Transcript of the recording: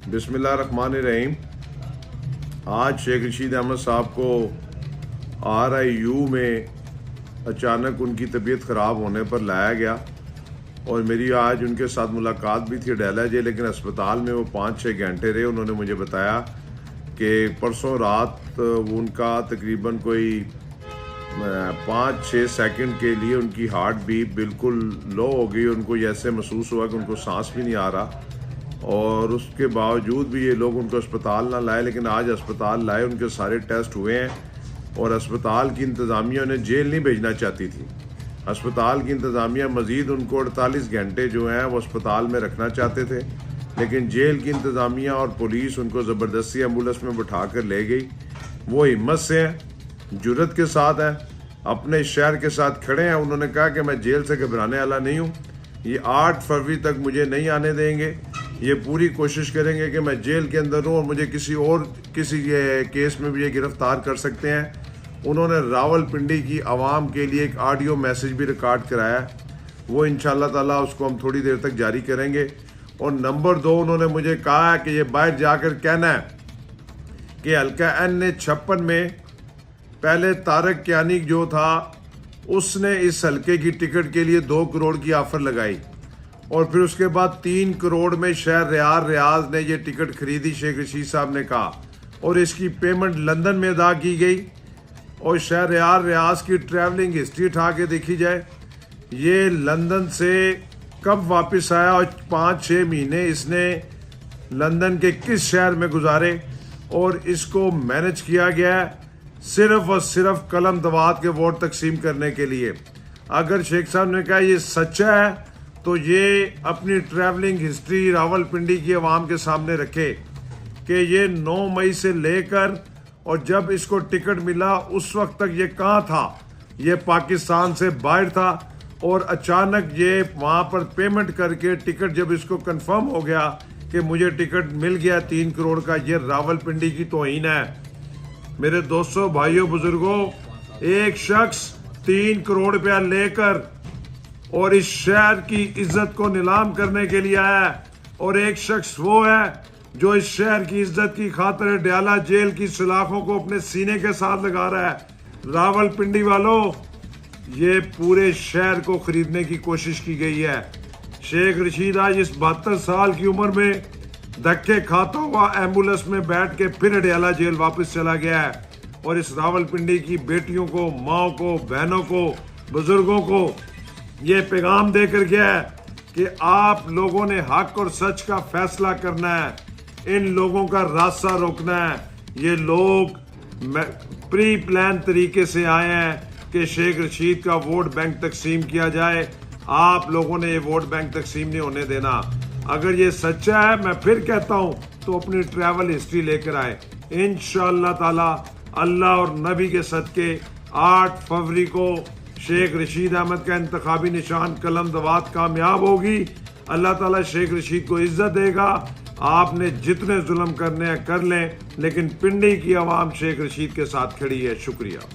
बिस्मिल्लाहिर्रहमानिर्रहीम। आज शेख रशीद अहमद साहब को RIU में अचानक उनकी तबीयत ख़राब होने पर लाया गया और मेरी आज उनके साथ मुलाकात भी थी डेला जे, लेकिन अस्पताल में वो 5-6 घंटे रहे। उन्होंने मुझे बताया कि परसों रात उनका तकरीबन कोई 5-6 सेकंड के लिए उनकी हार्ट बीट बिल्कुल लो हो गई। उनको ऐसे महसूस हुआ कि उनको सांस भी नहीं आ रहा और उसके बावजूद भी ये लोग उनको अस्पताल ना लाए, लेकिन आज अस्पताल लाए। उनके सारे टेस्ट हुए हैं और अस्पताल की इंतज़ामिया उन्हें जेल नहीं भेजना चाहती थी। अस्पताल की इंतज़ामिया मज़ीद उनको 48 घंटे जो हैं वो अस्पताल में रखना चाहते थे, लेकिन जेल की इंतज़ामिया और पुलिस उनको ज़बरदस्ती एम्बुलेंस में बैठा कर ले गई। वो हिम्मत से हैं, जुर्रत के साथ हैं, अपने शहर के साथ खड़े हैं। उन्होंने कहा कि मैं जेल से घबराने वाला नहीं हूँ, ये 8 फरवरी तक मुझे नहीं आने देंगे। ये पूरी कोशिश करेंगे कि मैं जेल के अंदर हूँ और मुझे किसी केस में भी ये गिरफ्तार कर सकते हैं। उन्होंने रावलपिंडी की आवाम के लिए एक ऑडियो मैसेज भी रिकॉर्ड कराया है, वो इंशाल्लाह ताला उसको हम थोड़ी देर तक जारी करेंगे। और नंबर 2, उन्होंने मुझे कहा है कि ये बाहर जाकर कहना है कि हल्का N56 में पहले तारक कियानी जो था उसने इस हल्के की टिकट के लिए 2 करोड़ की ऑफर लगाई और फिर उसके बाद 3 करोड़ में शहर रियाज ने ये टिकट खरीदी, शेख रशीद साहब ने कहा, और इसकी पेमेंट लंदन में अदा की गई। और शहर रियाज की ट्रैवलिंग हिस्ट्री उठा के देखी जाए, ये लंदन से कब वापस आया और 5-6 महीने इसने लंदन के किस शहर में गुजारे, और इसको मैनेज किया गया है सिर्फ और सिर्फ कलम दवात के वोट तकसीम करने के लिए। अगर शेख साहब ने कहा ये सच्चा है तो ये अपनी ट्रैवलिंग हिस्ट्री रावलपिंडी की आवाम के सामने रखे कि ये 9 मई से लेकर और जब इसको टिकट मिला उस वक्त तक ये कहाँ था। ये पाकिस्तान से बाहर था और अचानक ये वहाँ पर पेमेंट करके टिकट जब इसको कंफर्म हो गया कि मुझे टिकट मिल गया 3 करोड़ का, ये रावलपिंडी की तौहीन है। मेरे दोस्तों, भाइयों, बुजुर्गों, एक शख्स 3 करोड़ रुपया लेकर और इस शहर की इज्जत को नीलाम करने के लिए आया है, और एक शख्स वो है जो इस शहर की इज्जत की खातिर डयाला जेल की सलाखों को अपने सीने के साथ लगा रहा है। रावलपिंडी वालों, ये पूरे शहर को खरीदने की कोशिश की गई है। शेख रशीद आज इस 72 साल की उम्र में धक्के खाता हुआ एम्बुलेंस में बैठ के फिर डयाला जेल वापस चला गया है, और इस रावलपिंडी की बेटियों को, माओ को, बहनों को, बुजुर्गों को ये पैगाम देकर गया है कि आप लोगों ने हक और सच का फैसला करना है, इन लोगों का रास्ता रोकना है। ये लोग प्री प्लान तरीके से आए हैं कि शेख रशीद का वोट बैंक तकसीम किया जाए। आप लोगों ने ये वोट बैंक तकसीम नहीं होने देना। अगर ये सच्चा है, मैं फिर कहता हूं, तो अपनी ट्रैवल हिस्ट्री लेकर आए। इंशाअल्लाह ताला अल्लाह और नबी के सदके 8 फरवरी को शेख रशीद अहमद का इंतखाबी निशान कलम दवात कामयाब होगी। अल्लाह ताला शेख रशीद को इज्जत देगा। आपने जितने जुल्म करने हैं कर लें, लेकिन पिंडी की आवाम शेख रशीद के साथ खड़ी है। शुक्रिया।